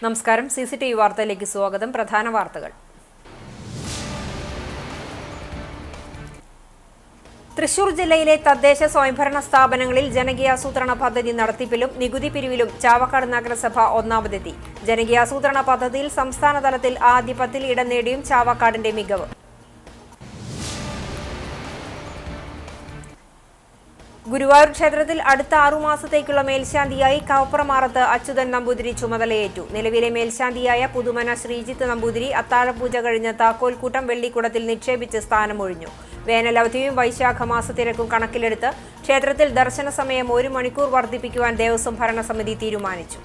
നമസ്കാരം. CCTV വാർത്തയിലേക്ക് സ്വാഗതം. പ്രധാന വാർത്തകൾ. തൃശൂർ ജില്ലയിലെ തദ്ദേശ സ്വയംഭരണ സ്ഥാപനങ്ങളിൽ ജനകീയാസൂത്രണ പദ്ധതി നടത്തിപ്പിലും നികുതി പിരിവിലും ചാവക്കാട് നഗരസഭ ഒന്നാമതെത്തി. ജനകീയാസൂത്രണ പദ്ധതിയിൽ സംസ്ഥാനതലത്തിൽ ആദ്യ 10 ഇടം നേടിയും ചാവക്കാടിന്റെ മികവ്. ഗുരുവായൂർ ക്ഷേത്രത്തിൽ അടുത്ത 6 മാസത്തേക്കുള്ള മേൽശാന്തിയായി കവപ്പുറമാറത്ത് അച്യുതൻ നമ്പൂതിരി ചുമതലയേറ്റു. നിലവിലെ മേൽശാന്തിയായ പുതുമന ശ്രീജിത്ത് നമ്പൂതിരി അത്താഴപൂജ കഴിഞ്ഞ് താക്കോൽക്കൂട്ടം വെള്ളിക്കുടത്തിൽ നിക്ഷേപിച്ച് സ്ഥാനമൊഴിഞ്ഞു. വേനലവധിയും വൈശാഖ മാസത്തിരക്കും കണക്കിലെടുത്ത് ക്ഷേത്രത്തിൽ ദർശന സമയം 1 മണിക്കൂർ വർദ്ധിപ്പിക്കുവാൻ ദേവസ്വം ഭരണസമിതി തീരുമാനിച്ചു.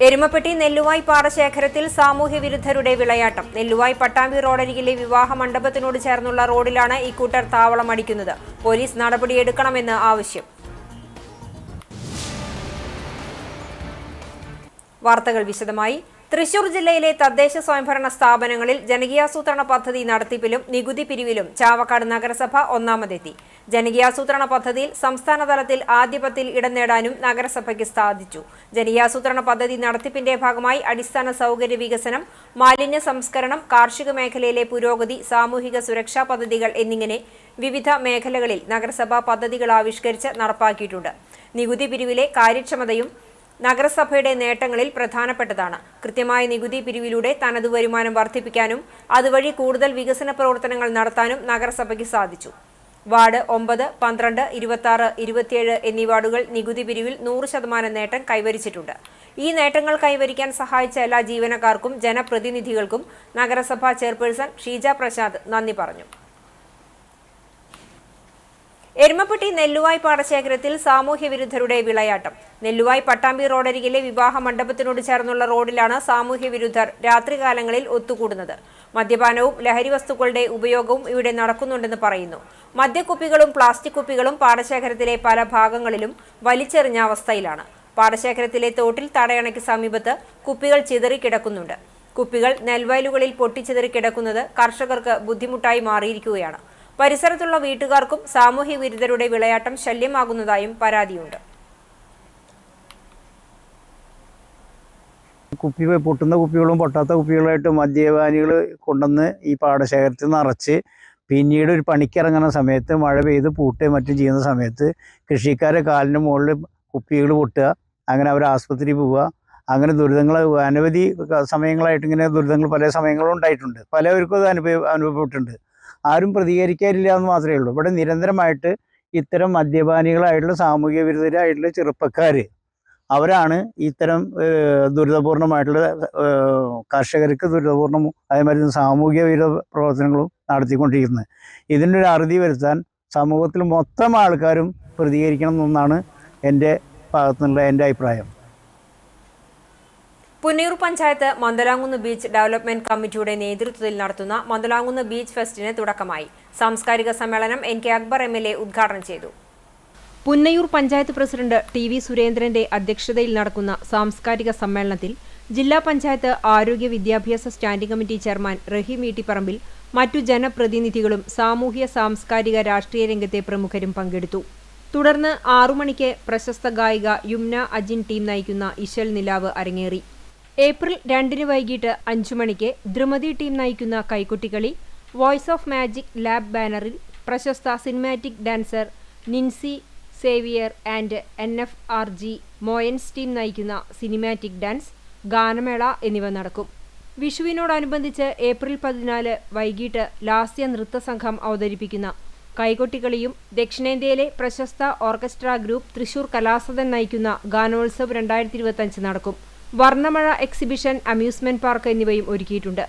എരുമപ്പെട്ടി നെല്ലുവായ് പാടശേഖരത്തിൽ സാമൂഹ്യ വിരുദ്ധരുടെ വിളയാട്ടം. നെല്ലുവായ് പട്ടാമ്പി റോഡരികിലെ വിവാഹ മണ്ഡപത്തിനോട് ചേർന്നുള്ള റോഡിലാണ് ഇക്കൂട്ടർ താവളം അടിക്കുന്നത്. പോലീസ് നടപടിയെടുക്കണമെന്ന് ആവശ്യം. വാർത്തകൾ വിശദമായി. തൃശൂർ ജില്ലയിലെ തദ്ദേശ സ്വയംഭരണ സ്ഥാപനങ്ങളിൽ ജനകീയാസൂത്രണ പദ്ധതി നടത്തിപ്പിലും നികുതി പിരിവിലും ചാവക്കാട് നഗരസഭ ഒന്നാമതെത്തി. ജനകീയാസൂത്രണ പദ്ധതിയിൽ സംസ്ഥാനതലത്തിൽ ആദ്യ 10 ഇടം നേടാനും നഗരസഭയ്ക്ക് സാധിച്ചു. ജനകീയാസൂത്രണ പദ്ധതി നടത്തിപ്പിന്റെ ഭാഗമായി അടിസ്ഥാന സൗകര്യ വികസനം, മാലിന്യ സംസ്കരണം, കാർഷിക മേഖലയിലെ പുരോഗതി, സാമൂഹിക സുരക്ഷാ പദ്ധതികൾ എന്നിങ്ങനെ വിവിധ മേഖലകളിൽ നഗരസഭ പദ്ധതികൾ ആവിഷ്കരിച്ച് നടപ്പാക്കിയിട്ടുണ്ട്. നികുതി പിരിവിലെ കാര്യക്ഷമതയും നഗരസഭയുടെ നേട്ടങ്ങളിൽ പ്രധാനപ്പെട്ടതാണ്. കൃത്യമായ നികുതി പിരിവിലൂടെ തനതു വരുമാനം വർദ്ധിപ്പിക്കാനും അതുവഴി കൂടുതൽ വികസന പ്രവർത്തനങ്ങൾ നടത്താനും നഗരസഭയ്ക്ക് സാധിച്ചു. വാർഡ് 9, 12, 26, 27 എന്നീ വാർഡുകൾ നികുതി പിരിവിൽ 100% നേട്ടം കൈവരിച്ചിട്ടുണ്ട്. ഈ നേട്ടങ്ങൾ കൈവരിക്കാൻ സഹായിച്ച എല്ലാ ജീവനക്കാർക്കും ജനപ്രതിനിധികൾക്കും നഗരസഭാ ചെയർപേഴ്സൺ ഷീജ പ്രസാദ് നന്ദി പറഞ്ഞു. എരുമപ്പെട്ടി നെല്ലുവായ് പാടശേഖരത്തിൽ സാമൂഹ്യ വിരുദ്ധരുടെ വിളയാട്ടം. നെല്ലുവായ് പട്ടാമ്പി റോഡരികിലെ വിവാഹ മണ്ഡപത്തിനോട് ചേർന്നുള്ള റോഡിലാണ് സാമൂഹ്യ വിരുദ്ധർ രാത്രികാലങ്ങളിൽ ഒത്തുകൂടുന്നത്. മദ്യപാനവും ലഹരി വസ്തുക്കളുടെ ഉപയോഗവും ഇവിടെ നടക്കുന്നുണ്ടെന്ന് പറയുന്നു. മദ്യക്കുപ്പികളും പ്ലാസ്റ്റിക് കുപ്പികളും പാടശേഖരത്തിലെ പല ഭാഗങ്ങളിലും വലിച്ചെറിഞ്ഞ അവസ്ഥയിലാണ്. പാടശേഖരത്തിലെ തോട്ടിൽ തടയണയ്ക്ക് സമീപത്ത് കുപ്പികൾ ചിതറിക്കിടക്കുന്നുണ്ട്. കുപ്പികൾ നെൽവയലുകളിൽ പൊട്ടിച്ചിതറിക്കിടക്കുന്നത് കർഷകർക്ക് ബുദ്ധിമുട്ടായി മാറിയിരിക്കുകയാണ്. പരിസരത്തുള്ള വീട്ടുകാർക്കും സാമൂഹ്യ വിരുദ്ധരുടെ വിളയാട്ടം ശല്യമാകുന്നതായും പരാതിയുണ്ട്. പൊട്ടുന്ന കുപ്പികളും പൊട്ടാത്ത കുപ്പികളായിട്ട് മദ്യപാനികൾ കൊണ്ടുവന്ന് ഈ പാടശേഖരത്തിൽ നിറച്ച് പിന്നീട് ഒരു പണിക്കിറങ്ങുന്ന സമയത്ത് മഴ പെയ്ത് പൂട്ടുകയും മറ്റും ചെയ്യുന്ന സമയത്ത് കൃഷിക്കാരെ കാലിന് മുകളിൽ കുപ്പികൾ പൊട്ടുക, അങ്ങനെ അവർ ആസ്പത്രി പോവുക, അങ്ങനെ ദുരിതങ്ങൾ അനവധി സമയങ്ങളായിട്ട് ഇങ്ങനെ ദുരിതങ്ങൾ പല സമയങ്ങളും ഉണ്ടായിട്ടുണ്ട്. പലവർക്കും അത് അനുഭവപ്പെട്ടിട്ടുണ്ട്. ആരും പ്രതികരിക്കാനില്ല എന്ന് മാത്രമേ ഉള്ളൂ. ഇവിടെ നിരന്തരമായിട്ട് ഇത്തരം മദ്യപാനികളായിട്ടുള്ള സാമൂഹ്യ വിരുദ്ധരായിട്ടുള്ള ചെറുപ്പക്കാർ അവരാണ് ഇത്തരം ദുരിതപൂർണമായിട്ടുള്ള കർഷകർക്ക് ദുരിതപൂർണ്ണവും അതേമാതിരി സാമൂഹിക വിരുദ്ധ പ്രവർത്തനങ്ങളും നടത്തിക്കൊണ്ടിരിക്കുന്നത്. ഇതിനൊരു അറുതി വരുത്താൻ സമൂഹത്തിൽ മൊത്തം ആൾക്കാരും പ്രതികരിക്കണം എന്നാണ് എൻ്റെ ഭാഗത്തുനിന്നുള്ള എൻ്റെ അഭിപ്രായം. പുന്നയൂർ പഞ്ചായത്ത് മന്ദലാംകുന്ന് ബീച്ച് ഡെവലപ്മെന്റ് കമ്മിറ്റിയുടെ നേതൃത്വത്തിൽ നടത്തുന്ന മന്ദലാംകുന്ന് ബീച്ച് ഫെസ്റ്റിന് തുടക്കമായി. സാംസ്കാരിക സമ്മേളനം NK അക്ബർ MLA ഉദ്ഘാടനം ചെയ്തു. പുന്നയൂർ പഞ്ചായത്ത് പ്രസിഡന്റ് TV സുരേന്ദ്രന്റെ അധ്യക്ഷതയിൽ നടക്കുന്ന സാംസ്കാരിക സമ്മേളനത്തിൽ ജില്ലാ പഞ്ചായത്ത് ആരോഗ്യ വിദ്യാഭ്യാസ സ്റ്റാൻഡിംഗ് കമ്മിറ്റി ചെയർമാൻ റഹീം ഈട്ടിപ്പറമ്പിൽ മറ്റു ജനപ്രതിനിധികളും സാമൂഹ്യ സാംസ്കാരിക രാഷ്ട്രീയ രംഗത്തെ പ്രമുഖരും പങ്കെടുത്തു. തുടർന്ന് 6 മണിക്ക് പ്രശസ്ത ഗായിക യുംന അജിൻ ടീം നയിക്കുന്ന ഇശൽ നിലാവ് അരങ്ങേറി. ഏപ്രിൽ 2 വൈകിട്ട് 5 മണിക്ക് ദ്രുമതി ടീം നയിക്കുന്ന കൈകൊട്ടിക്കളി, വോയിസ് ഓഫ് മാജിക് ലാബ് ബാനറിൽ പ്രശസ്ത cinematic dancer Nincy Xavier and NFRG മോയൻസ് ടീം നയിക്കുന്ന സിനിമാറ്റിക് ഡാൻസ്, ഗാനമേള എന്നിവ നടക്കും. വിഷുവിനോടനുബന്ധിച്ച് ഏപ്രിൽ 14 വൈകിട്ട് ലാസ്യ നൃത്തസംഘം അവതരിപ്പിക്കുന്ന കൈകൊട്ടിക്കളിയും ദക്ഷിണേന്ത്യയിലെ പ്രശസ്ത ഓർക്കസ്ട്ര ഗ്രൂപ്പ് തൃശൂർ കലാസദൻ നയിക്കുന്ന ഗാനോത്സവ് 2025 നടക്കും. വർണ്ണമഴ എക്സിബിഷൻ, അമ്യൂസ്മെന്റ് പാർക്ക് എന്നിവയും ഒരുക്കിയിട്ടുണ്ട്.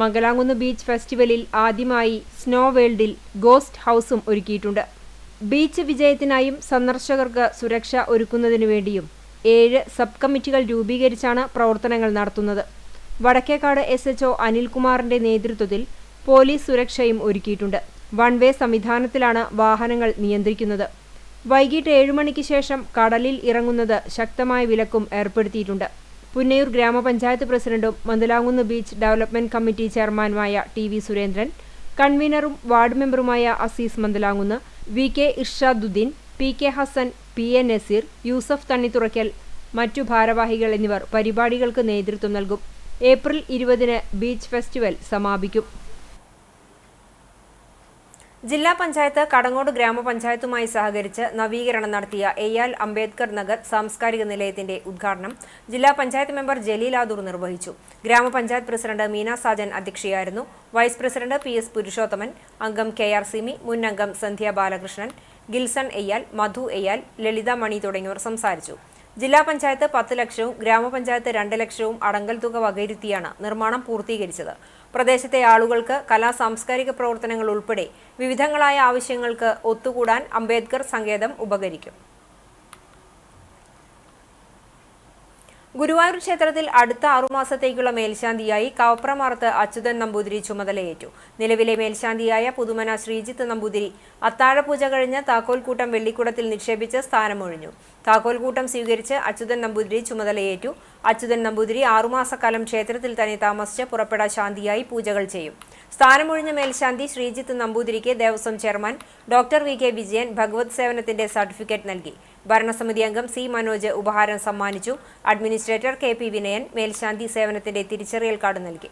മംഗലാംകുന്ന് ബീച്ച് ഫെസ്റ്റിവലിൽ ആദ്യമായി സ്നോ വേൾഡിൽ ഗോസ്റ്റ് ഹൗസും ഒരുക്കിയിട്ടുണ്ട്. ബീച്ച് വിജയത്തിനായും സന്ദർശകർക്ക് സുരക്ഷ ഒരുക്കുന്നതിനു വേണ്ടിയും 7 സബ് കമ്മിറ്റികൾ രൂപീകരിച്ചാണ് പ്രവർത്തനങ്ങൾ നടത്തുന്നത്. വടക്കേക്കാട് SHO അനിൽകുമാറിന്റെ നേതൃത്വത്തിൽ പോലീസ് സുരക്ഷയും ഒരുക്കിയിട്ടുണ്ട്. വൺ വേ സംവിധാനത്തിലാണ് വാഹനങ്ങൾ നിയന്ത്രിക്കുന്നത്. വൈകിട്ട് 7 മണിക്ക് ശേഷം കടലിൽ ഇറങ്ങുന്നത് ശക്തമായ വിലക്കും ഏർപ്പെടുത്തിയിട്ടുണ്ട്. പുന്നയൂർ ഗ്രാമപഞ്ചായത്ത് പ്രസിഡന്റും മന്ദലാംകുന്ന് ബീച്ച് ഡെവലപ്മെന്റ് കമ്മിറ്റി ചെയർമാനുമായ TV സുരേന്ദ്രൻ, കൺവീനറും വാർഡ് മെമ്പറുമായ Aziz Mandalamkunnu, VK Irshaduddin, PK Hasan, PN Nazeer, Yusuf Thannithurakkal, മറ്റു ഭാരവാഹികൾ എന്നിവർ പരിപാടികൾക്ക് നേതൃത്വം നൽകും. ഏപ്രിൽ 20-ന് ബീച്ച് ഫെസ്റ്റിവൽ സമാപിക്കും. ജില്ലാ പഞ്ചായത്ത് കടങ്ങോട് ഗ്രാമപഞ്ചായത്തുമായി സഹകരിച്ച് നവീകരണം നടത്തിയ എ.ആർ. അംബേദ്കർ നഗർ സാംസ്കാരിക നിലയത്തിന്റെ ഉദ്ഘാടനം ജില്ലാ പഞ്ചായത്ത് മെമ്പർ ജലീൽ ആദൂർ നിർവഹിച്ചു. ഗ്രാമപഞ്ചായത്ത് പ്രസിഡന്റ് മീന സാജൻ അധ്യക്ഷയായിരുന്നു. വൈസ് പ്രസിഡന്റ് PS പുരുഷോത്തമൻ, അംഗം KR സിമി, മുൻ അംഗം സന്ധ്യ ബാലകൃഷ്ണൻ, ഗിൽസൺ എയ്യാൽ, മധു എയ്യാൽ, ലളിത മണി തുടങ്ങിയവർ സംസാരിച്ചു. ജില്ലാ പഞ്ചായത്ത് 10 ലക്ഷവും ഗ്രാമപഞ്ചായത്ത് 2 ലക്ഷവും അടങ്കൽ തുക വകയിരുത്തിയാണ് നിർമ്മാണം പൂർത്തീകരിച്ചത്. പ്രദേശത്തെ ആളുകൾക്ക് കലാ-സാംസ്കാരിക പ്രവർത്തനങ്ങൾ ഉൾപ്പെടെ വിവിധങ്ങളായ ആവശ്യങ്ങൾക്ക് ഒത്തുകൂടാൻ അംബേദ്കർ സങ്കേതം ഉപകരിക്കും. ഗുരുവായൂർ ക്ഷേത്രത്തിൽ അടുത്ത 6 മാസത്തേക്കുള്ള മേൽശാന്തിയായി കവപ്രമാറത്ത് അച്യുതൻ നമ്പൂതിരി ചുമതലയേറ്റു. നിലവിലെ മേൽശാന്തിയായ പുതുമന ശ്രീജിത്ത് നമ്പൂതിരി അത്താഴപൂജ കഴിഞ്ഞ് താക്കോൽക്കൂട്ടം വെള്ളിക്കുടത്തിൽ നിക്ഷേപിച്ച് സ്ഥാനമൊഴിഞ്ഞു. താക്കോൽക്കൂട്ടം സ്വീകരിച്ച് അച്യുതൻ നമ്പൂതിരി ചുമതലയേറ്റു. അച്യുതൻ നമ്പൂതിരി 6 മാസക്കാലം ക്ഷേത്രത്തിൽ തന്നെ താമസിച്ച് പുറപ്പെടാ ശാന്തിയായി പൂജകൾ ചെയ്യും. സ്ഥാനമൊഴിഞ്ഞ മേൽശാന്തി ശ്രീജിത്ത് നമ്പൂതിരിക്ക് Devaswom chairman doctor VK Vijayan ഭഗവത് സേവനത്തിന്റെ സർട്ടിഫിക്കറ്റ് നൽകി. ഭരണസമിതി അംഗം C മനോജ് ഉപഹാരം സമ്മാനിച്ചു. അഡ്മിനിസ്ട്രേറ്റർ KP വിനയൻ മേൽശാന്തി സേവനത്തിന്റെ തിരിച്ചറിയൽ കാർഡ് നൽകി.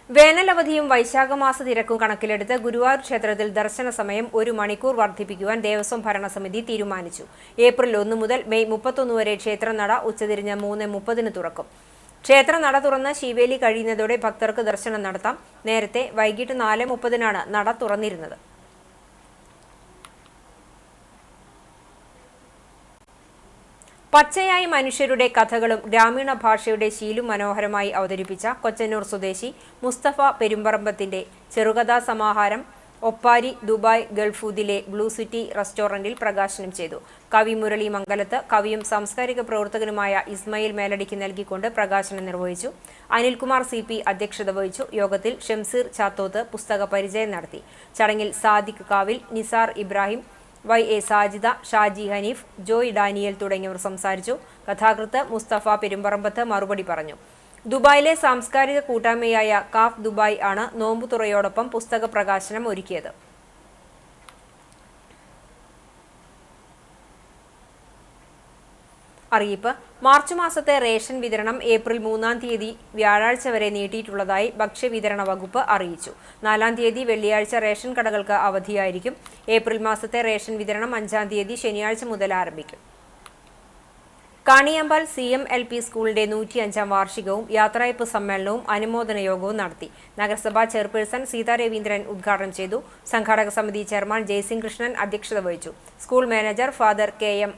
വേനലവധിയും വൈശാഖമാസ തിരക്കും കണക്കിലെടുത്ത് ഗുരുവായൂർ ക്ഷേത്രത്തിൽ ദർശന സമയം 1 മണിക്കൂർ വർദ്ധിപ്പിക്കുവാൻ ദേവസ്വം ഭരണസമിതി തീരുമാനിച്ചു. ഏപ്രിൽ 1 മുതൽ മെയ് 31 വരെ ക്ഷേത്രനട ഉച്ചതിരിഞ്ഞ് 3:30-ന് തുറക്കും. ക്ഷേത്രനട തുറന്ന് ശീവേലി കഴിയുന്നതോടെ ഭക്തർക്ക് ദർശനം നടത്താം. നേരത്തെ വൈകിട്ട് 4:30-നാണ് നട തുറന്നിരുന്നത്. പച്ചയായി മനുഷ്യരുടെ കഥകളും ഗ്രാമീണ ഭാഷയുടെ ശീലും മനോഹരമായി അവതരിപ്പിച്ച കൊച്ചന്നൂർ സ്വദേശി മുസ്തഫ പെരുമ്പറമ്പത്തിന്റെ ചെറുകഥാ സമാഹാരം ഒപ്പാരി ദുബായ് ഗൾഫൂദിലെ ബ്ലൂ സിറ്റി റെസ്റ്റോറന്റിൽ പ്രകാശനം ചെയ്തു. കവി മുരളി മംഗലത്ത് കവിയും സാംസ്കാരിക പ്രവർത്തകനുമായ ഇസ്മയിൽ മേലടിക്ക് നൽകിക്കൊണ്ട് പ്രകാശനം നിർവഹിച്ചു. അനിൽകുമാർ CP അധ്യക്ഷത വഹിച്ചു. യോഗത്തിൽ ഷംസീർ ചാത്തോത്ത് പുസ്തക പരിചയം നടത്തി. ചടങ്ങിൽ സാദിഖ് കാവിൽ, നിസാർ ഇബ്രാഹിം, YA സാജിദ, ഷാജി ഹനീഫ്, ജോയ് ഡാനിയൽ തുടങ്ങിയവർ സംസാരിച്ചു. കഥാകൃത്ത് മുസ്തഫ പെരുമ്പറമ്പത്ത് മറുപടി പറഞ്ഞു. ദുബായിലെ സാംസ്കാരിക കൂട്ടായ്മയായ കാഫ് ദുബായ് ആണ് നോമ്പുതുറയോടൊപ്പം പുസ്തക പ്രകാശനം ഒരുക്കിയത്. അറിയിപ്പ്: മാർച്ച് മാസത്തെ റേഷൻ വിതരണം ഏപ്രിൽ 3-ാം തീയതി വ്യാഴാഴ്ച വരെ നീട്ടിയിട്ടുള്ളതായി ഭക്ഷ്യവിതരണ വകുപ്പ് അറിയിച്ചു. 4-ാം തീയതി വെള്ളിയാഴ്ച റേഷൻ കടകൾക്ക് അവധിയായിരിക്കും. ഏപ്രിൽ മാസത്തെ റേഷൻ വിതരണം 5-ാം തീയതി ശനിയാഴ്ച മുതൽ ആരംഭിക്കും. കാണിയമ്പാൽ CMLP സ്കൂളിന്റെ 105-ാം വാർഷികവും യാത്രയയപ്പ് സമ്മേളനവും അനുമോദന യോഗവും നടത്തി. നഗരസഭാ ചെയർപേഴ്സൺ സീതാ രവീന്ദ്രൻ ഉദ്ഘാടനം ചെയ്തു. സംഘാടക സമിതി ചെയർമാൻ ജയസിംഗ് കൃഷ്ണൻ അധ്യക്ഷത വഹിച്ചു. സ്കൂൾ മാനേജർ ഫാദർ KM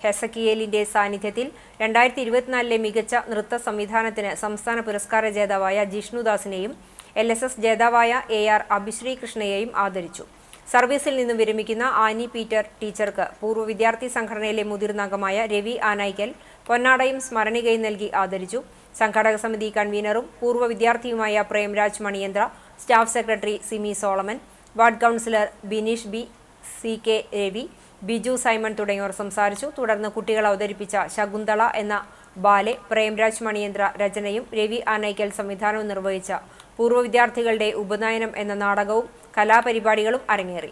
ഹെസക്കിയേലിന്റെ സാന്നിധ്യത്തിൽ 2024-ലെ മികച്ച നൃത്ത സംവിധാനത്തിന് സംസ്ഥാന പുരസ്കാര ജേതാവായ ജിഷ്ണുദാസിനെയും LSS ജേതാവായ AR അഭിശ്രീ കൃഷ്ണയെയും ആദരിച്ചു. സർവീസിൽ നിന്നും വിരമിക്കുന്ന ആനി പീറ്റർ ടീച്ചർക്ക് പൂർവ്വ വിദ്യാർത്ഥി സംഘടനയിലെ മുതിർന്ന അംഗമായ രവി ആനായിക്കൽ പൊന്നാടയും സ്മരണികയും നൽകി ആദരിച്ചു. സംഘാടക സമിതി കൺവീനറും പൂർവ്വ വിദ്യാർത്ഥിയുമായ Premraj Maniyanthra, staff secretary Simi Solomon, ward councillor Bineesh B, CK Ravi, Biju Simon തുടങ്ങിയവർ സംസാരിച്ചു. തുടർന്ന് കുട്ടികൾ അവതരിപ്പിച്ച ശകുന്തള എന്ന ബാലെ പ്രേംരാജ് മണിയന്ത്ര രചനയും രവി ആനൈക്കൽ സംവിധാനവും നിർവഹിച്ച പൂർവ്വ വിദ്യാർത്ഥികളുടെ ഉപനയനം എന്ന നാടകവും കലാപരിപാടികളും അരങ്ങേറി.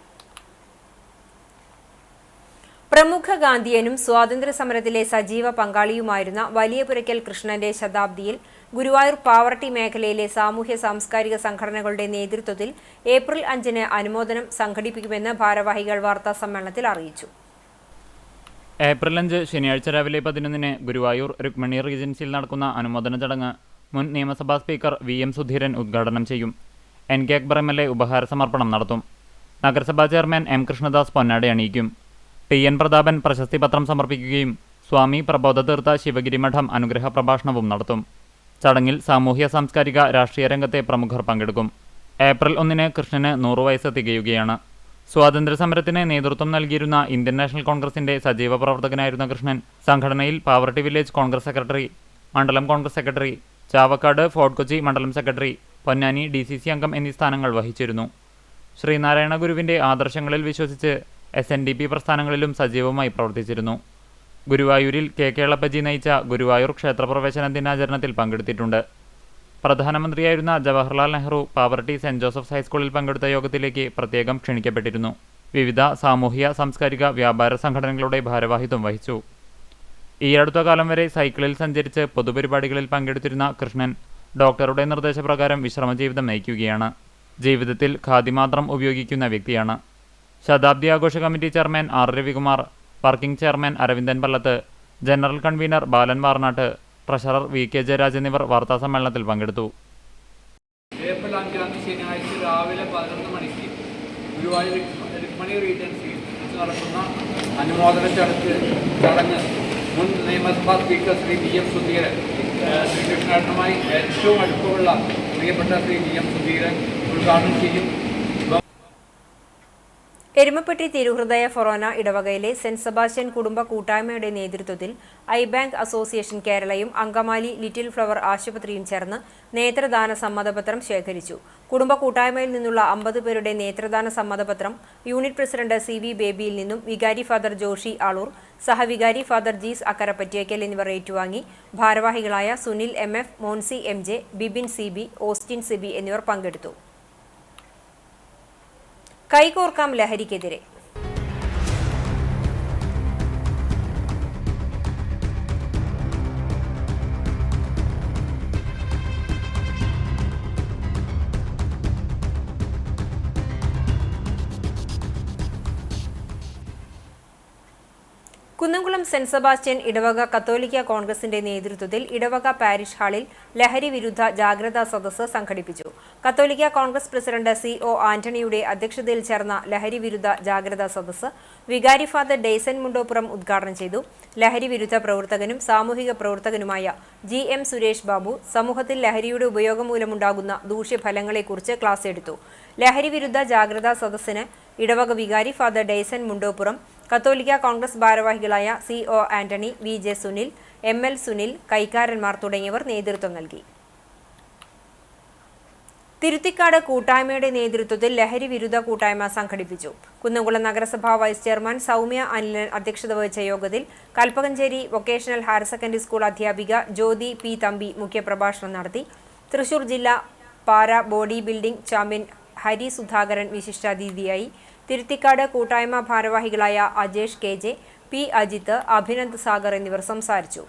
പ്രമുഖ ഗാന്ധിയനും സ്വാതന്ത്ര്യ സമരത്തിലെ സജീവ പങ്കാളിയുമായിരുന്ന വലിയപുരയ്ക്കൽ കൃഷ്ണന്റെ ശതാബ്ദിയിൽ ഗുരുവായൂർ പാവർട്ടി മേഖലയിലെ സാമൂഹ്യ സാംസ്കാരിക സംഘടനകളുടെ നേതൃത്വത്തിൽ ഏപ്രിൽ 5-ന് അനുമോദനം സംഘടിപ്പിക്കുമെന്ന് ഭാരവാഹികൾ വാർത്താ സമ്മേളനത്തിൽ അറിയിച്ചു. ഏപ്രിൽ 5 ശനിയാഴ്ച രാവിലെ 11-ന് ഗുരുവായൂർ രുക്മിണി റീജൻസിയിൽ നടക്കുന്ന അനുമോദന ചടങ്ങ് മുൻ നിയമസഭാ സ്പീക്കർ VM സുധീരൻ ഉദ്ഘാടനം ചെയ്യും. NK അക്ബർ MLA ഉപഹാര സമർപ്പണം നടത്തും. നഗരസഭാ ചെയർമാൻ M കൃഷ്ണദാസ് പൊന്നാട അണിയിക്കും. TN പ്രതാപൻ പ്രശസ്തി പത്രം സമർപ്പിക്കുകയും സ്വാമി പ്രബോധതീർത്ഥ ശിവഗിരി മഠം അനുഗ്രഹ പ്രഭാഷണവും നടത്തും. ചടങ്ങിൽ സാമൂഹ്യ സാംസ്കാരിക രാഷ്ട്രീയ രംഗത്തെ പ്രമുഖർ പങ്കെടുക്കും. ഏപ്രിൽ 1-ന് കൃഷ്ണന് 100 വയസ്സ് തികയുകയാണ്. സ്വാതന്ത്ര്യ സമരത്തിന് നേതൃത്വം നൽകിയിരുന്ന ഇന്ത്യൻ നാഷണൽ കോൺഗ്രസിന്റെ സജീവ പ്രവർത്തകനായിരുന്ന കൃഷ്ണൻ സംഘടനയിൽ പാവർട്ടി വില്ലേജ് കോൺഗ്രസ് സെക്രട്ടറി, മണ്ഡലം കോൺഗ്രസ് സെക്രട്ടറി, ചാവക്കാട് ഫോർട്ട് കൊച്ചി മണ്ഡലം സെക്രട്ടറി, പൊന്നാനി DCC അംഗം എന്നീ സ്ഥാനങ്ങൾ വഹിച്ചിരുന്നു. ശ്രീനാരായണ ഗുരുവിന്റെ ആദർശങ്ങളിൽ വിശ്വസിച്ച് SNDP പ്രസ്ഥാനങ്ങളിലും സജീവമായി പ്രവർത്തിച്ചിരുന്നു. ഗുരുവായൂരിൽ KK കേളപ്പജി നയിച്ച ഗുരുവായൂർ ക്ഷേത്രപ്രവേശന ദിനാചരണത്തിൽ പങ്കെടുത്തിട്ടുണ്ട്. പ്രധാനമന്ത്രിയായിരുന്ന ജവഹർലാൽ നെഹ്റു പാവർട്ടി സെന്റ് ജോസഫ്സ് ഹൈസ്കൂളിൽ പങ്കെടുത്ത യോഗത്തിലേക്ക് പ്രത്യേകം ക്ഷണിക്കപ്പെട്ടിരുന്നു. വിവിധ സാമൂഹ്യ സാംസ്കാരിക വ്യാപാര സംഘടനകളുടെ ഭാരവാഹിത്വം വഹിച്ചു. ഈ അടുത്ത കാലം വരെ സൈക്കിളിൽ സഞ്ചരിച്ച് പൊതുപരിപാടികളിൽ പങ്കെടുത്തിരുന്ന കൃഷ്ണൻ ഡോക്ടറുടെ നിർദ്ദേശപ്രകാരം വിശ്രമജീവിതം നയിക്കുകയാണ്. ജീവിതത്തിൽ ഖാദി മാത്രം ഉപയോഗിക്കുന്ന വ്യക്തിയാണ്. ശതാബ്ദി ആഘോഷ committee chairman R Ravikumar, working chairman Aravindan Pallath, general convener Balan Varnatt, treasurer V K Jayaraj എന്നിവർ വാർത്താസമ്മേളനത്തിൽ പങ്കെടുത്തു. ഏപ്രിൽ 5 ശനിയാഴ്ച രാവിലെ 11 മണിക്ക് ഗുരുവായൂർ രുക്മിണി റീജൻസിയിൽ വെച്ച് നടക്കുന്ന അനുമോദന ചടങ്ങ് മുൻ നിയമസഭാ സ്പീക്കർ ശ്രീ വി.എം. സുധീരൻ, ശ്രീകൃഷ്ണനുമായി ഏറ്റവും അടുപ്പമുള്ള പ്രിയപ്പെട്ട ശ്രീ വി.എം. സുധീരൻ ഉദ്ഘാടനം ചെയ്യും. എരുമപ്പെട്ടി തിരുഹൃദയ ഫൊറോന ഇടവകയിലെ സെന്റ് സെബാസ്റ്റ്യൻ കുടുംബ കൂട്ടായ്മയുടെ നേതൃത്വത്തിൽ ഐ ബാങ്ക് അസോസിയേഷൻ കേരളയും അങ്കമാലി ലിറ്റിൽ ഫ്ലവർ ആശുപത്രിയും ചേർന്ന് നേത്രദാന സമ്മതപത്രം ശേഖരിച്ചു. കുടുംബ കൂട്ടായ്മയിൽ നിന്നുള്ള 50 പേരുടെ നേത്രദാന സമ്മതപത്രം യൂണിറ്റ് പ്രസിഡന്റ് CV ബേബിയിൽ നിന്നും വികാരി ഫാദർ ജോഷി ആളൂർ, സഹവികാരി ഫാദർ ജീസ് അക്കരപ്പറ്റിയേക്കൽ എന്നിവർ ഏറ്റുവാങ്ങി. ഭാരവാഹികളായ Sunil MF, Moncy MJ, Bibin CB, Austin CB എന്നിവർ പങ്കെടുത്തു. കൈകോർക്കാം ലഹരിക്കെതിരെ. കുന്നംകുളം സെന്റ് സെബാസ്റ്റ്യൻ ഇടവക കത്തോലിക്ക കോൺഗ്രസിന്റെ നേതൃത്വത്തിൽ ഇടവക പാരിഷ് ഹാളിൽ ലഹരി വിരുദ്ധ ജാഗ്രതാ സദസ്സ് സംഘടിപ്പിച്ചു. കത്തോലിക്ക കോൺഗ്രസ് പ്രസിഡന്റ് CO ആന്റണിയുടെ അധ്യക്ഷതയിൽ ചേർന്ന ലഹരി വിരുദ്ധ ജാഗ്രതാ സദസ്സ് വികാരി ഫാദർ ഡെയ്സൺ മുണ്ടോപ്പുറം ഉദ്ഘാടനം ചെയ്തു. ലഹരി വിരുദ്ധ പ്രവർത്തകനും സാമൂഹിക പ്രവർത്തകനുമായ GM സുരേഷ് ബാബു സമൂഹത്തിൽ ലഹരിയുടെ ഉപയോഗം മൂലമുണ്ടാകുന്ന ദൂഷ്യഫലങ്ങളെക്കുറിച്ച് ക്ലാസ് എടുത്തു. ലഹരി വിരുദ്ധ ജാഗ്രതാ സദസ്സിന് ഇടവക വികാരി ഫാദർ ഡെയ്സൺ മുണ്ടോപ്പുറം, കത്തോലിക്ക കോൺഗ്രസ് ഭാരവാഹികളായ CO Antony, VJ Sunil, ML Sunil, കൈക്കാരന്മാർ തുടങ്ങിയവർ നേതൃത്വം നൽകി. തിരുത്തിക്കാട് കൂട്ടായ്മയുടെ നേതൃത്വത്തിൽ ലഹരി വിരുദ്ധ കൂട്ടായ്മ സംഘടിപ്പിച്ചു. കുന്നംകുളം നഗരസഭാ വൈസ് ചെയർമാൻ സൗമ്യ അനിലൻ അധ്യക്ഷത വഹിച്ച യോഗത്തിൽ Kalpakanchery vocational higher secondary school അധ്യാപിക ജ്യോതി P. തമ്പി മുഖ്യപ്രഭാഷണം നടത്തി. തൃശൂർ ജില്ലാ para body building champion Hari Sudhakaran വിശിഷ്ടാതിഥിയായി. തിരുത്തിക്കാട് കൂട്ടായ്മ ഭാരവാഹികളായ അജേഷ് KJ, P. അജിത്ത്, അഭിനന്ദ് സാഗർ എന്നിവർ സംസാരിച്ചു.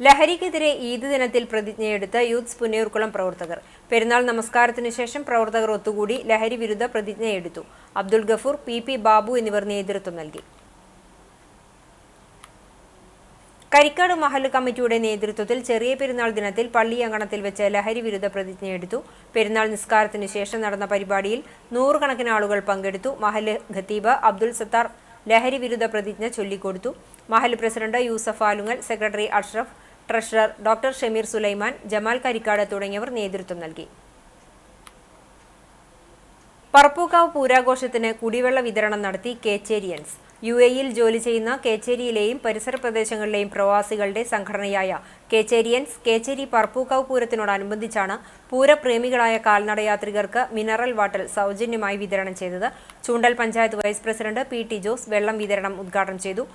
ലഹരിക്കെതിരെ ഈദ് ദിനത്തിൽ പ്രതിജ്ഞയെടുത്ത് യൂത്ത്സ് പുന്നയൂർക്കുളം പ്രവർത്തകർ. പെരുന്നാൾ നമസ്കാരത്തിനു ശേഷം പ്രവർത്തകർ ഒത്തുകൂടി ലഹരി വിരുദ്ധ പ്രതിജ്ഞയെടുത്തു. അബ്ദുൾ ഗഫൂർ, PP ബാബു എന്നിവർ നേതൃത്വം നൽകി. കരിക്കാട് മഹല്ല് കമ്മിറ്റിയുടെ നേതൃത്വത്തിൽ ചെറിയ പെരുന്നാൾ ദിനത്തിൽ പള്ളി അങ്കണത്തിൽ വെച്ച് ലഹരി വിരുദ്ധ പ്രതിജ്ഞയെടുത്തു. പെരുന്നാൾ നിസ്കാരത്തിനു ശേഷം നടന്ന പരിപാടിയിൽ 100 കണക്കിന് ആളുകൾ പങ്കെടുത്തു. മഹല്ല് ഖത്തീബ് അബ്ദുൽ സത്താർ ലഹരി വിരുദ്ധ പ്രതിജ്ഞ ചൊല്ലിക്കൊടുത്തു. മഹല്ല് president Yusuf Alungal, secretary Ashraf, treasurer doctor Shameer Sulaiman, Jamal Karikkad തുടങ്ങിയവർ നേതൃത്വം നൽകി. പറപ്പൂക്കാവ് പൂരാഘോഷത്തിന് കുടിവെള്ള വിതരണം നടത്തി കേച്ചേരിയൻസ്. UAEയിൽ ജോലി ചെയ്യുന്ന കേച്ചേരിയിലെയും പരിസര പ്രദേശങ്ങളിലെയും പ്രവാസികളുടെ സംഘടനയായ കേച്ചേരിയൻസ് കേച്ചേരി പറപ്പൂക്കാവ് പൂരത്തിനോടനുബന്ധിച്ചാണ് പൂരപ്രേമികളായ കാൽനടയാത്രികർക്ക് മിനറൽ വാട്ടർ സൗജന്യമായി വിതരണം ചെയ്തത്. Choondal panchayat vice president PT Jose വെള്ളം വിതരണം ഉദ്ഘാടനം ചെയ്തു.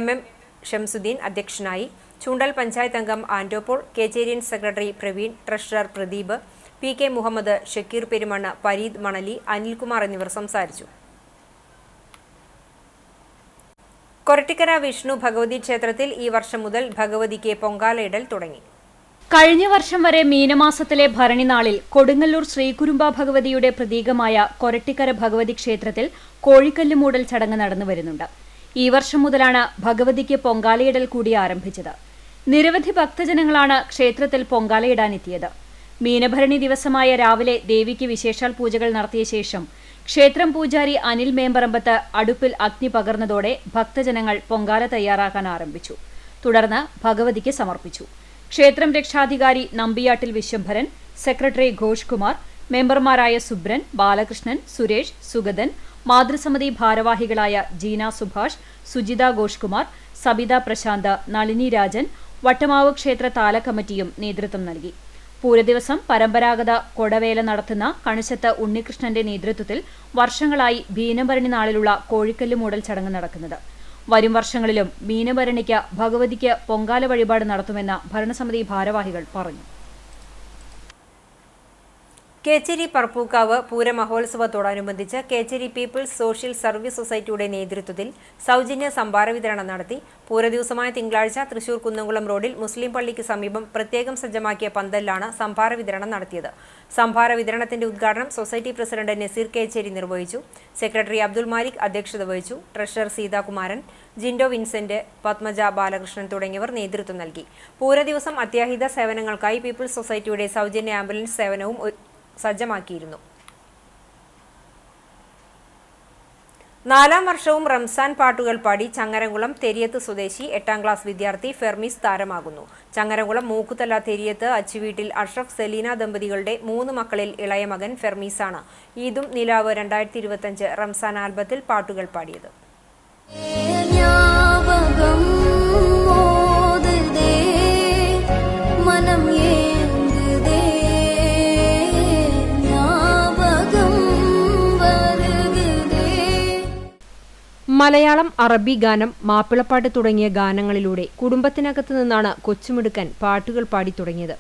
MM ഷംസുദ്ദീൻ അധ്യക്ഷനായി. ചൂണ്ടൽ പഞ്ചായത്ത് അംഗം Antopaul, Kecherians secretary Praveen, treasurer Pradeep, PK Muhammad, Shakeer Perumannu, Pareed Manali, Anilkumar എന്നിവർ സംസാരിച്ചു. കൊരട്ടിക്കര വിഷ്ണു ഭഗവതി ക്ഷേത്രത്തിൽ ഈ വർഷം മുതൽ ഭഗവതിക്ക് പൊങ്കാലയിടൽ തുടങ്ങി. കഴിഞ്ഞ വർഷം വരെ മീനമാസത്തിലെ ഭരണിനാളിൽ കൊടുങ്ങല്ലൂർ ശ്രീകുരുമ്പ ഭഗവതിയുടെ പ്രതീകമായ കൊരട്ടിക്കര ഭഗവതി ക്ഷേത്രത്തിൽ കോഴിക്കല്ല് മൂടൽ ചടങ്ങ് നടന്നു വരുന്നുണ്ട്. ഈ വർഷം മുതലാണ് ഭഗവതിക്ക് പൊങ്കാലയിടൽ കൂടി ആരംഭിച്ചത്. നിരവധി ഭക്തജനങ്ങളാണ് ക്ഷേത്രത്തിൽ പൊങ്കാലയിടാനെത്തിയത്. മീനഭരണി ദിവസമായ രാവിലെ ദേവിക്ക് വിശേഷാൽ പൂജകൾ നടത്തിയ ശേഷം ക്ഷേത്രം പൂജാരി അനിൽ മേമ്പറമ്പത്ത് അടുപ്പിൽ അഗ്നി പകർന്നതോടെ ഭക്തജനങ്ങൾ പൊങ്കാല തയ്യാറാക്കാൻ ആരംഭിച്ചു. തുടർന്ന് ഭഗവതിക്ക് സമർപ്പിച്ചു. ക്ഷേത്രം രക്ഷാധികാരി നമ്പിയാട്ടിൽ വിശ്വംഭരൻ, സെക്രട്ടറി ഘോഷ് കുമാർ, മെമ്പർമാരായ സുബ്രൻ, ബാലകൃഷ്ണൻ, സുരേഷ്, സുഗതൻ, മാതൃസമിതി ഭാരവാഹികളായ ജീന സുഭാഷ്, സുജിത ഘോഷ് കുമാർ, സബിത പ്രശാന്ത്, നളിനി രാജൻ, വട്ടമാവ് ക്ഷേത്ര താലക്കമ്മിറ്റിയും നേതൃത്വം നൽകി. പൂരദിവസം പരമ്പരാഗത കൊടവേല നടത്തുന്ന കണിശത്ത് ഉണ്ണികൃഷ്ണന്റെ നേതൃത്വത്തിൽ വർഷങ്ങളായി മീനഭരണി നാളിലുള്ള കോഴിക്കല്ല് മൂടൽ ചടങ്ങ് നടക്കുന്നത്. വരും വർഷങ്ങളിലും മീനഭരണിക്ക് ഭഗവതിക്ക് പൊങ്കാല വഴിപാട് നടത്തുമെന്ന് ഭരണസമിതി ഭാരവാഹികൾ പറഞ്ഞു. കേച്ചേരി പറപ്പൂക്കാവ് പൂരമഹോത്സവത്തോടനുബന്ധിച്ച് കേച്ചേരി പീപ്പിൾസ് സോഷ്യൽ സർവീസ് സൊസൈറ്റിയുടെ നേതൃത്വത്തിൽ സൗജന്യ സംഭാര വിതരണം നടത്തി. പൂരദിവസമായ തിങ്കളാഴ്ച തൃശൂർ കുന്നംകുളം റോഡിൽ മുസ്ലിം പള്ളിക്ക് സമീപം പ്രത്യേകം സജ്ജമാക്കിയ പന്തലിലാണ് സംഭാര വിതരണം നടത്തിയത്. സംഭാര വിതരണത്തിന്റെ ഉദ്ഘാടനം സൊസൈറ്റി പ്രസിഡന്റ് നസീർ കേച്ചേരി നിർവഹിച്ചു. സെക്രട്ടറി അബ്ദുൾ മാലിക് അധ്യക്ഷത വഹിച്ചു. ട്രഷറർ സീതാകുമാരൻ, ജിൻഡോ വിൻസെന്റ്, പത്മജ ബാലകൃഷ്ണൻ തുടങ്ങിയവർ നേതൃത്വം നൽകി. പൂരദിവസം അത്യാഹിത സേവനങ്ങൾക്കായി പീപ്പിൾസ് സൊസൈറ്റിയുടെ സൗജന്യ ആംബുലൻസ് സേവനവും സജ്ജമാക്കിയിരുന്നു. 4ാം വർഷവും റംസാൻ പാട്ടുകൾ പാടി ചങ്ങരംകുളം തെരിയത്ത് സ്വദേശി 8ാം ക്ലാസ് വിദ്യാർത്ഥി ഫെർമീസ് താരമാകുന്നു. ചങ്ങരംകുളം മൂക്കുതല തെരിയത്ത് അച്ചുവീട്ടിൽ അഷ്റഫ് സെലീന ദമ്പതികളുടെ 3 മക്കളിൽ ഇളയ മകൻ ഫെർമീസാണ് ഈദും നിലാവ് 2025 റംസാൻ ആൽബത്തിൽ പാട്ടുകൾ പാടിയത്. മലയാളം, അറബി ഗാനം, മാപ്പിളപ്പാട്ട് തുടങ്ങിയ ഗാനങ്ങളിലൂടെ കുടുംബത്തിനകത്ത് നിന്നാണ് കൊച്ചുമിടുക്കൻ പാട്ടുകൾ പാടി തുടങ്ങിയത്.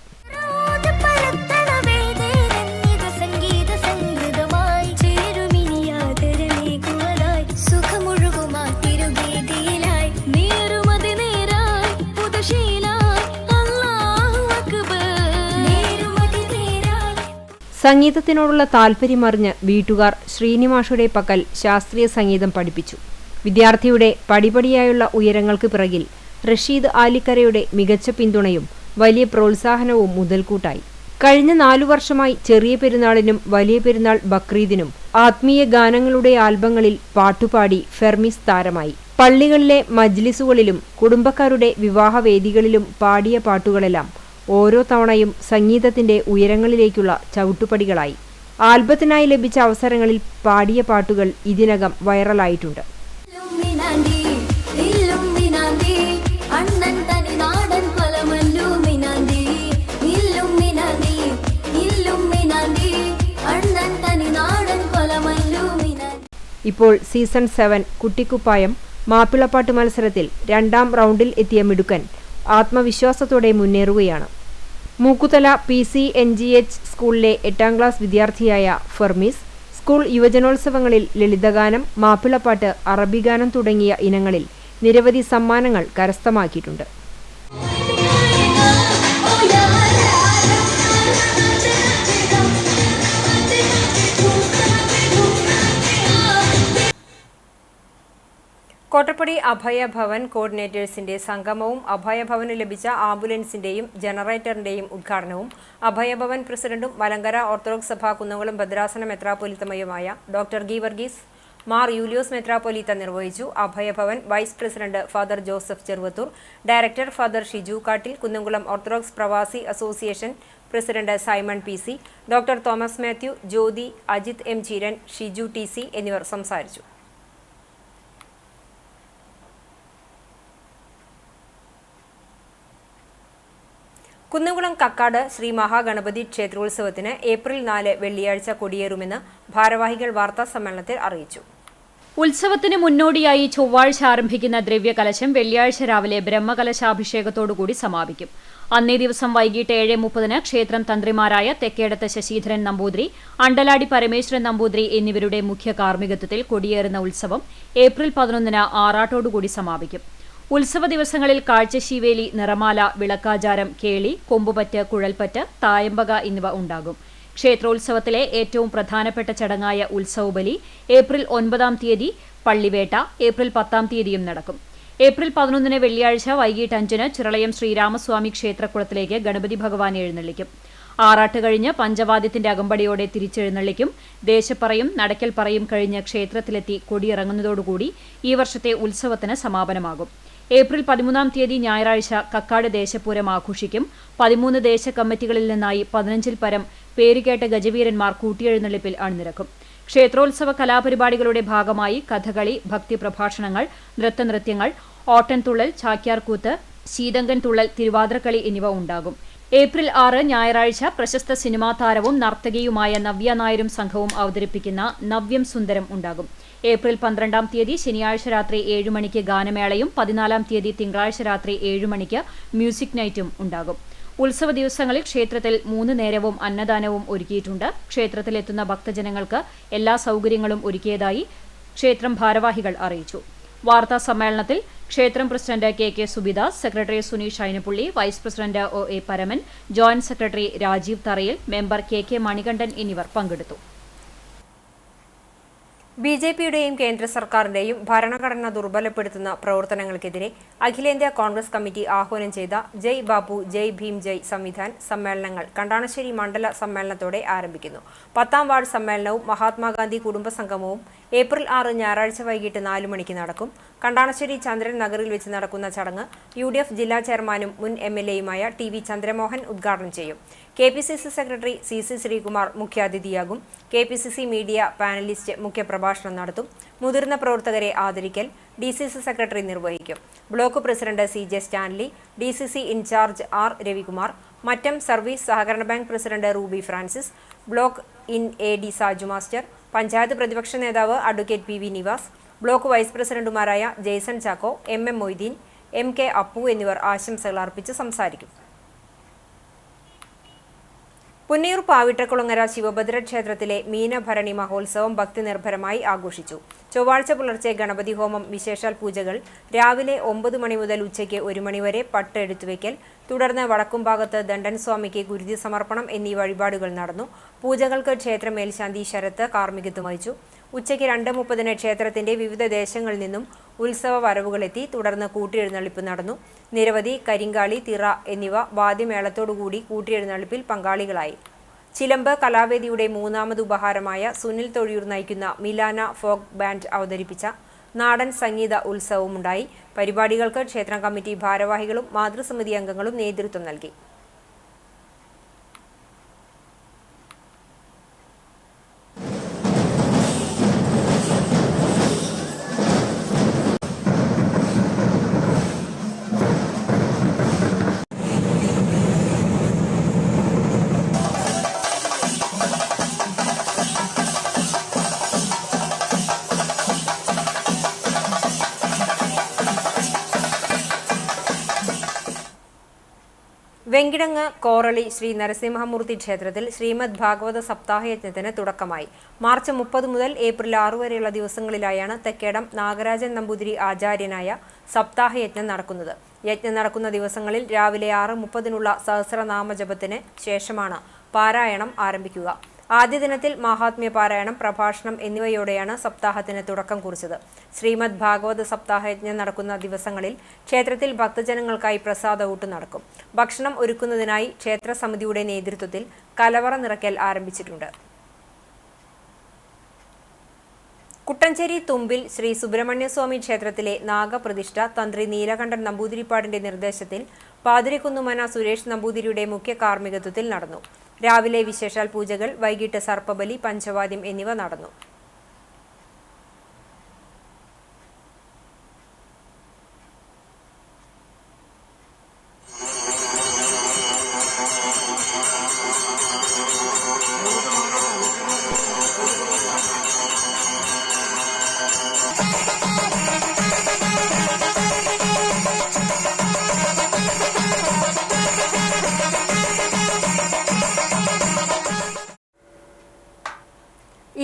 സംഗീതത്തിനോടുള്ള താൽപര്യമറിഞ്ഞ് വീട്ടുകാർ ശ്രീനിവാഷയുടെ പക്കൽ ശാസ്ത്രീയ സംഗീതം പഠിപ്പിച്ചു. വിദ്യാർത്ഥിയുടെ പടിപടിയായുള്ള ഉയരങ്ങൾക്ക് പിറകിൽ റഷീദ് ആലിക്കരയുടെ മികച്ച പിന്തുണയും വലിയ പ്രോത്സാഹനവും മുതൽക്കൂട്ടായി. കഴിഞ്ഞ 4 വർഷമായി ചെറിയ പെരുന്നാളിനും വലിയ പെരുന്നാൾ ബക്രീദിനും ആത്മീയ ഗാനങ്ങളുടെ ആൽബങ്ങളിൽ പാട്ടുപാടി ഫെർമീസ് താരമായി. പള്ളികളിലെ മജ്ലിസുകളിലും കുടുംബക്കാരുടെ വിവാഹവേദികളിലും പാടിയ പാട്ടുകളെല്ലാം ഓരോ തവണയും സംഗീതത്തിന്റെ ഉയരങ്ങളിലേക്കുള്ള ചവിട്ടുപടികളായി. ആൽബത്തിനായി ലഭിച്ച അവസരങ്ങളിൽ പാടിയ പാട്ടുകൾ ഇതിനകം വൈറലായിട്ടുണ്ട്. ഇപ്പോൾ സീസൺ 7 കുട്ടിക്കുപ്പായം മാപ്പിളപ്പാട്ട് മത്സരത്തിൽ 2ാം റൗണ്ടിൽ എത്തിയ മിടുക്കൻ ആത്മവിശ്വാസത്തോടെ മുന്നേറുകയാണ്. മൂക്കുതല PCNGH സ്കൂളിലെ 8ാം ക്ലാസ് വിദ്യാർത്ഥിയായ ഫെർമീസ് സ്കൂൾ യുവജനോത്സവങ്ങളിൽ ലളിതഗാനം, മാപ്പിളപ്പാട്ട്, അറബി ഗാനം തുടങ്ങിയ ഇനങ്ങളിൽ നിരവധി സമ്മാനങ്ങൾ കരസ്ഥമാക്കിയിട്ടുണ്ട്. കോട്ടപ്പടി അഭയഭവൻ കോർഡിനേറ്റേഴ്സിന്റെ സംഗമവും അഭയഭവന് ലഭിച്ച ആംബുലൻസിന്റെയും ജനറേറ്ററിന്റെയും ഉദ്ഘാടനവും അഭയഭവൻ പ്രസിഡന്റും മലങ്കര ഓർത്തഡോക്സ് സഭ കുന്നംകുളം ഭദ്രാസന മെത്രാപ്പൊലീത്തയുമായ ഡോക്ടർ ഗീവർഗീസ് മാർ യൂലിയോസ് മെത്രാപ്പൊലീത്ത നിർവഹിച്ചു. Abhayabhavan vice president father Joseph Cheruvathur, director father Shiju Kattil, Kunnamkulam orthodox പ്രവാസി association president Simon PC, doctor Thomas Mathew, Jyothi, Ajith M Cheeran, Shiju TC എന്നിവർ സംസാരിച്ചു. കുന്നംകുളം കക്കാട് ശ്രീ മഹാഗണപതി ക്ഷേത്രോത്സവത്തിന് ഏപ്രിൽ 4 വെള്ളിയാഴ്ച കൊടിയേറുമെന്ന് ഭാരവാഹികൾ വാർത്താസമ്മേളനത്തിൽ അറിയിച്ചു. ഉത്സവത്തിന് മുന്നോടിയായി ചൊവ്വാഴ്ച ആരംഭിക്കുന്ന ദ്രവ്യകലശം വെള്ളിയാഴ്ച രാവിലെ ബ്രഹ്മകലശാഭിഷേകത്തോടുകൂടി സമാപിക്കും. അന്നേ ദിവസം വൈകിട്ട് 7:30 ക്ഷേത്രം തന്ത്രിമാരായ തെക്കേടത്ത് ശശീധരൻ നമ്പൂതിരി, അണ്ടലാടി പരമേശ്വരൻ നമ്പൂതിരി എന്നിവരുടെ മുഖ്യ കാർമ്മികത്വത്തിൽ കൊടിയേറുന്ന ഉത്സവം ഏപ്രിൽ 11 ആറാട്ടോടുകൂടി സമാപിക്കും. ഉത്സവ ദിവസങ്ങളിൽ കാഴ്ചശീവേലി, നിറമാല, വിളക്കാചാരം, കേളി, കൊമ്പുപറ്റ്, കുഴൽപ്പറ്റ്, തായമ്പക എന്നിവ ഉണ്ടാകും. ക്ഷേത്രോത്സവത്തിലെ ഏറ്റവും പ്രധാനപ്പെട്ട ചടങ്ങായ ഉത്സവബലി ഏപ്രിൽ 9-ാം തീയതി, പള്ളിവേട്ട ഏപ്രിൽ 10-ാം തീയതിയും നടക്കും. ഏപ്രിൽ 11 വെള്ളിയാഴ്ച വൈകിട്ട് 5 ചിറളയം ശ്രീരാമസ്വാമി ക്ഷേത്രക്കുളത്തിലേക്ക് ഗണപതി ഭഗവാൻ എഴുന്നള്ളിക്കും. ആറാട്ട് കഴിഞ്ഞ് പഞ്ചവാദ്യത്തിന്റെ അകമ്പടിയോടെ തിരിച്ചെഴുന്നള്ളിക്കും. ദേശപ്പറയും നടക്കൽപ്പറയും കഴിഞ്ഞ് ക്ഷേത്രത്തിലെത്തി കൊടിയിറങ്ങുന്നതോടുകൂടി ഈ വർഷത്തെ ഉത്സവത്തിന് സമാപനമാകും. ഏപ്രിൽ 13-ാം തീയതി ഞായറാഴ്ച കക്കാട് ദേശപൂരം ആഘോഷിക്കും. 13 ദേശ കമ്മിറ്റികളിൽ നിന്നായി 15-ൽ പരം പേരുകേട്ട ഗജവീരന്മാർ കൂട്ടിയെഴുന്നള്ളിപ്പിൽ അണിനിരക്കും. ക്ഷേത്രോത്സവ കലാപരിപാടികളുടെ ഭാഗമായി കഥകളി, ഭക്തി പ്രഭാഷണങ്ങൾ, നൃത്തനൃത്യങ്ങൾ, ഓട്ടൻതുള്ളൽ, ചാക്യാർകൂത്ത്, ശീതങ്കൻ തുള്ളൽ, തിരുവാതിരക്കളി എന്നിവ ഉണ്ടാകും. ഏപ്രിൽ 6 ഞായറാഴ്ച പ്രശസ്ത സിനിമാ താരവും നർത്തകിയുമായ നവ്യ നായരും സംഘവും അവതരിപ്പിക്കുന്ന നവ്യം സുന്ദരം ഉണ്ടാകും. ഏപ്രിൽ 12-ാം തീയതി ശനിയാഴ്ച രാത്രി 7 മണിക്ക് ഗാനമേളയും 14-ാം തീയതി തിങ്കളാഴ്ച രാത്രി 7 മണിക്ക് മ്യൂസിക് നൈറ്റും ഉണ്ടാകും. ഉത്സവ ദിവസങ്ങളിൽ ക്ഷേത്രത്തിൽ 3 നേരവും അന്നദാനവും ഒരുക്കിയിട്ടുണ്ട്. ക്ഷേത്രത്തിലെത്തുന്ന ഭക്തജനങ്ങൾക്ക് എല്ലാ സൗകര്യങ്ങളും ഒരുക്കിയതായി ക്ഷേത്രം ഭാരവാഹികൾ അറിയിച്ചു. വാർത്താ സമ്മേളനത്തിൽ ക്ഷേത്രം president K Subidas, secretary Suneesh Ainappully, vice president O A. Paraman, joint secretary Rajeev Tharayil, member K Manikandan എന്നിവർ പങ്കെടുത്തു. ബിജെപിയുടെയും കേന്ദ്ര സർക്കാരിന്റെയും ഭരണഘടന ദുർബലപ്പെടുത്തുന്ന പ്രവർത്തനങ്ങൾക്കെതിരെ അഖിലേന്ത്യാ കോൺഗ്രസ് കമ്മിറ്റി ആഹ്വാനം ചെയ്ത ജയ് ബാപു ജയ് ഭീം ജയ് സംവിധാൻ സമ്മേളനങ്ങൾ കണ്ടാണശ്ശേരി മണ്ഡല സമ്മേളനത്തോടെ ആരംഭിക്കുന്നു. 10ാം വാർഡ് സമ്മേളനവും മഹാത്മാഗാന്ധി കുടുംബസംഗമവും ഏപ്രിൽ 6 ഞായറാഴ്ച വൈകിട്ട് 4 മണിക്ക് നടക്കും. കണ്ടാണശ്ശേരി ചന്ദ്രൻ നഗറിൽ വെച്ച് നടക്കുന്ന ചടങ്ങ് UDF ജില്ലാ ചെയർമാനും മുൻ MLAയുമായ TV ചന്ദ്രമോഹൻ ഉദ്ഘാടനം ചെയ്യും. KPCC സെക്രട്ടറി CC ശ്രീകുമാർ മുഖ്യാതിഥിയാകും. KPCC മീഡിയ പാനലിസ്റ്റ് മുഖ്യപ്രഭാഷണം നടത്തും. മുതിർന്ന പ്രവർത്തകരെ ആദരിക്കൽ DCC സെക്രട്ടറി നിർവഹിക്കും. Block president CJ Stanley, DCC incharge R Ravikumar, Mattam service സഹകരണ bank president Ruby Francis, block in AD Saju master, panchayat പ്രതിപക്ഷ നേതാവ് advocate PV Nivas, block vice പ്രസിഡന്റുമാരായ ജെയ്സൺ ചാക്കോ, MM മൊയ്തീൻ, MK അപ്പു എന്നിവർ ആശംസകൾ അർപ്പിച്ച് സംസാരിക്കും. പുന്നയൂർ പാവിട്ടക്കുളങ്ങര ശിവഭദ്ര ക്ഷേത്രത്തിലെ മീനഭരണി മഹോത്സവം ഭക്തിനിർഭരമായി ആഘോഷിച്ചു. ചൊവ്വാഴ്ച പുലർച്ചെ ഗണപതി ഹോമം, വിശേഷാൽ പൂജകൾ, രാവിലെ 9 മണി മുതൽ ഉച്ചയ്ക്ക് 1 മണി വരെ പട്ട് എടുത്തുവയ്ക്കൽ, തുടർന്ന് വടക്കുംഭാഗത്ത് ദണ്ഡൻ സ്വാമിക്ക് ഗുരുതി സമർപ്പണം എന്നീ വഴിപാടുകൾ നടന്നു. പൂജകൾക്ക് ക്ഷേത്ര മേൽശാന്തി ശരത്ത് കാർമ്മികത്വം വഹിച്ചു. ഉച്ചയ്ക്ക് 2:30 ക്ഷേത്രത്തിന്റെ വിവിധ ദേശങ്ങളിൽ നിന്നും ഉത്സവ വരവുകളെത്തി. തുടർന്ന് കൂട്ടിയെഴുന്നള്ളിപ്പ് നടന്നു. നിരവധി കരിങ്കാളി, തിറ എന്നിവ വാദ്യമേളത്തോടുകൂടി കൂട്ടിയെഴുന്നള്ളിപ്പിൽ പങ്കാളികളായി. ചിലമ്പ് കലാവേദിയുടെ 3ാമത് ഉപഹാരമായ സുനിൽ തൊഴിയൂർ നയിക്കുന്ന മിലാന ഫോക്ക് ബാൻഡ് അവതരിപ്പിച്ച നാടൻ സംഗീത ഉത്സവമുണ്ടായി. പരിപാടികൾക്ക് ക്ഷേത്രം കമ്മിറ്റി ഭാരവാഹികളും മാതൃസമിതി അംഗങ്ങളും നേതൃത്വം നൽകി. വെങ്കിടങ്ങ് കോറളി ശ്രീ നരസിംഹമൂർത്തി ക്ഷേത്രത്തിൽ ശ്രീമദ് ഭാഗവത സപ്താഹയജ്ഞത്തിന് തുടക്കമായി. മാർച്ച് 30 മുതൽ ഏപ്രിൽ 6 വരെയുള്ള ദിവസങ്ങളിലായാണ് തെക്കേടം നാഗരാജൻ നമ്പൂതിരി ആചാര്യനായ സപ്താഹയജ്ഞം നടക്കുന്നത്. യജ്ഞം നടക്കുന്ന ദിവസങ്ങളിൽ രാവിലെ 6:30 സഹസ്രനാമജപത്തിന് ശേഷമാണ് പാരായണം ആരംഭിക്കുക. ആദ്യ ദിനത്തിൽ മാഹാത്മ്യ പാരായണം, പ്രഭാഷണം എന്നിവയോടെയാണ് സപ്താഹത്തിന് തുടക്കം കുറിച്ചത്. ശ്രീമദ് ഭാഗവത സപ്താഹയജ്ഞം നടക്കുന്ന ദിവസങ്ങളിൽ ക്ഷേത്രത്തിൽ ഭക്തജനങ്ങൾക്കായി പ്രസാദ ഊട്ട് നടക്കും. ഭക്ഷണം ഒരുക്കുന്നതിനായി ക്ഷേത്ര സമിതിയുടെ നേതൃത്വത്തിൽ കലവറ നിറയ്ക്കൽ ആരംഭിച്ചിട്ടുണ്ട്. കുട്ടഞ്ചേരി തുമ്പിൽ ശ്രീ സുബ്രഹ്മണ്യസ്വാമി ക്ഷേത്രത്തിലെ നാഗപ്രതിഷ്ഠ തന്ത്രി നീലകണ്ഠൻ നമ്പൂതിരിപ്പാടിന്റെ നിർദ്ദേശത്തിൽ പാതിരിക്കുന്നുമന സുരേഷ് നമ്പൂതിരിയുടെ മുഖ്യ കാർമ്മികത്വത്തിൽ നടന്നു. രാവിലെ വിശേഷാൽ പൂജകൾ, വൈകിട്ട് സർപ്പബലി, പഞ്ചവാദ്യം എന്നിവ നടന്നു.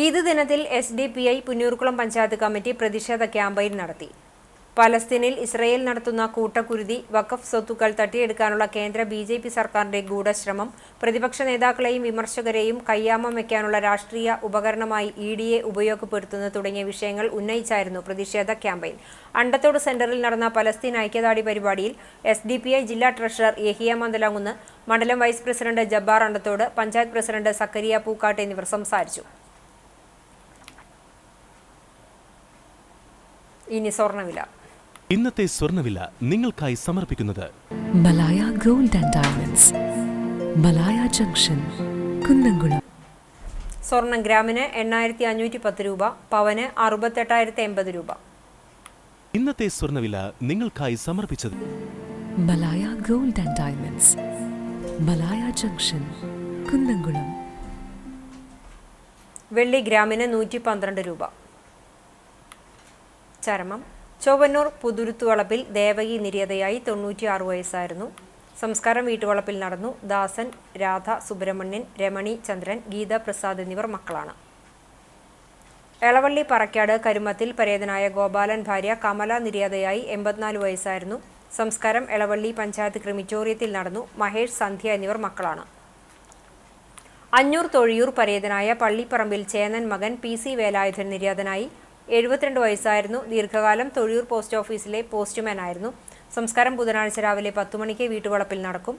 ഈദ് ദിനത്തിൽ SDPI പുന്നൂർക്കുളം പഞ്ചായത്ത് കമ്മിറ്റി പ്രതിഷേധ ക്യാമ്പയിൻ നടത്തി. പലസ്തീനിൽ ഇസ്രയേൽ നടത്തുന്ന കൂട്ടക്കുരുതി, വഖഫ് സ്വത്തുക്കൾ തട്ടിയെടുക്കാനുള്ള കേന്ദ്ര BJP സർക്കാരിന്റെ ഗൂഢശ്രമം, പ്രതിപക്ഷ നേതാക്കളെയും വിമർശകരെയും കയ്യാമം വയ്ക്കാനുള്ള രാഷ്ട്രീയ ഉപകരണമായി EDയെ ഉപയോഗപ്പെടുത്തുന്നത് തുടങ്ങിയ വിഷയങ്ങൾ ഉന്നയിച്ചായിരുന്നു പ്രതിഷേധ ക്യാമ്പയിൻ. അണ്ടത്തോട് സെന്ററിൽ നടന്ന പലസ്തീൻ ഐക്യദാർഢ്യ പരിപാടിയിൽ SDPI ജില്ലാ ട്രഷറർ യഹിയ മന്ദലാങ്കുന്ന്, മണ്ഡലം vice president Jabbar Andathode, panchayat president Zakariya Pookkatt എന്നിവർ സംസാരിച്ചു. ഇനി സ്വർണ്ണവില. ഇന്നത്തെ സ്വർണ്ണവില നിങ്ങൾക്കായി സമർപ്പിക്കുന്നത് Malaya gold and diamonds, Malaya junction, Kunnamkulam. സ്വർണം ഗ്രാമിന് 8,510 രൂപ, പവന് 68,080 രൂപ. ഇന്നത്തെ സ്വർണ്ണവില നിങ്ങൾക്കായി സമർപ്പിച്ചത് Malaya gold and diamonds, Malaya junction, Kunnamkulam. വെള്ളി ഗ്രാമിന് 112 രൂപ. ചരമം. ചൊവ്വന്നൂർ പുതുരുത്തുവളപ്പിൽ ദേവകി നിര്യാതയായി 96 വയസ്സായിരുന്നു. സംസ്കാരം വീട്ടുവളപ്പിൽ നടന്നു. ദാസൻ, രാധ, സുബ്രഹ്മണ്യൻ, രമണി, ചന്ദ്രൻ, ഗീത പ്രസാദ് എന്നിവർ മക്കളാണ്. എളവള്ളി പറക്കാട് കരുമത്തിൽ പരേതനായ ഗോപാലൻ ഭാര്യ കമല നിര്യാതയായി 84 വയസ്സായിരുന്നു. സംസ്കാരം എളവള്ളി പഞ്ചായത്ത് ക്രിമിറ്റോറിയത്തിൽ നടന്നു. മഹേഷ്, സന്ധ്യ എന്നിവർ മക്കളാണ്. അഞ്ഞൂർ തൊഴിയൂർ പരേതനായ പള്ളിപ്പറമ്പിൽ ചേന്നൻ മകൻ PC വേലായുധൻ നിര്യാതനായി. 72 വയസ്സായിരുന്നു. ദീർഘകാലം തൊഴിയൂർ പോസ്റ്റ് ഓഫീസിലെ പോസ്റ്റ്മാൻ ആയിരുന്നു. സംസ്കാരം ബുധനാഴ്ച രാവിലെ 10 മണിക്ക് വീട്ടുവളപ്പിൽ നടക്കും.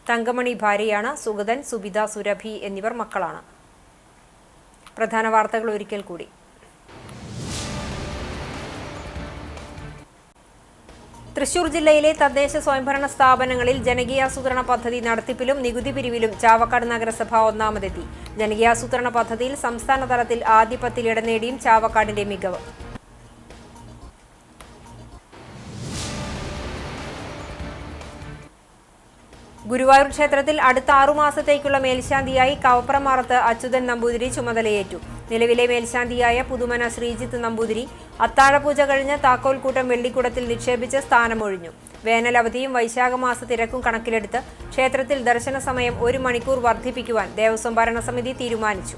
തങ്കമണി ഭാര്യയാണ്. സുഗതൻ, സുബിത, സുരഭി എന്നിവർ മക്കളാണ്. പ്രധാന വാർത്തകൾ ഒരിക്കൽ കൂടി. തൃശൂർ ജില്ലയിലെ തദ്ദേശ സ്വയംഭരണ സ്ഥാപനങ്ങളിൽ ജനകീയാസൂത്രണ പദ്ധതി നടത്തിപ്പിലും നികുതി പിരിവിലും ചാവക്കാട് നഗരസഭ ഒന്നാമതെത്തി. ജനകീയാസൂത്രണ പദ്ധതിയിൽ സംസ്ഥാന തലത്തിൽ ആദ്യ 10 ഇടം നേടിയും ചാവക്കാടിന്റെ മികവ്. ഗുരുവായൂർ ക്ഷേത്രത്തിൽ അടുത്ത 6 മാസത്തേക്കുള്ള മേൽശാന്തിയായി കവപ്രമാറത്ത് അച്യുതൻ നമ്പൂതിരി ചുമതലയേറ്റു. നിലവിലെ മേൽശാന്തിയായ പുതുമന ശ്രീജിത്ത് നമ്പൂതിരി അത്താഴപൂജ കഴിഞ്ഞ് താക്കോൽക്കൂട്ടം വെള്ളിക്കുടത്തിൽ നിക്ഷേപിച്ച് സ്ഥാനമൊഴിഞ്ഞു. വേനലവധിയും വൈശാഖമാസ തിരക്കും കണക്കിലെടുത്ത് ക്ഷേത്രത്തിൽ ദർശന സമയം 1 മണിക്കൂർ വർദ്ധിപ്പിക്കുവാൻ ദേവസ്വം ഭരണസമിതി തീരുമാനിച്ചു.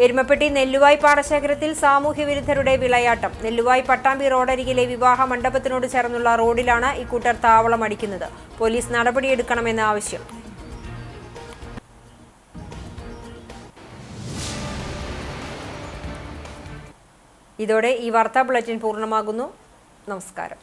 എരുമപ്പെട്ടി നെല്ലുവായ് പാടശേഖരത്തിൽ സാമൂഹ്യവിരുദ്ധരുടെ വിളയാട്ടം. നെല്ലുവായ് പട്ടാമ്പി റോഡരികിലെ വിവാഹ മണ്ഡപത്തിനോട് ചേർന്നുള്ള റോഡിലാണ് ഇക്കൂട്ടർ താവളമടിക്കുന്നത്. പോലീസ് നടപടിയെടുക്കണമെന്ന ആവശ്യം. ഇതോടെ ഈ വാർത്താ ബുള്ളറ്റിൻ പൂർണ്ണമാകുന്നു. നമസ്കാരം.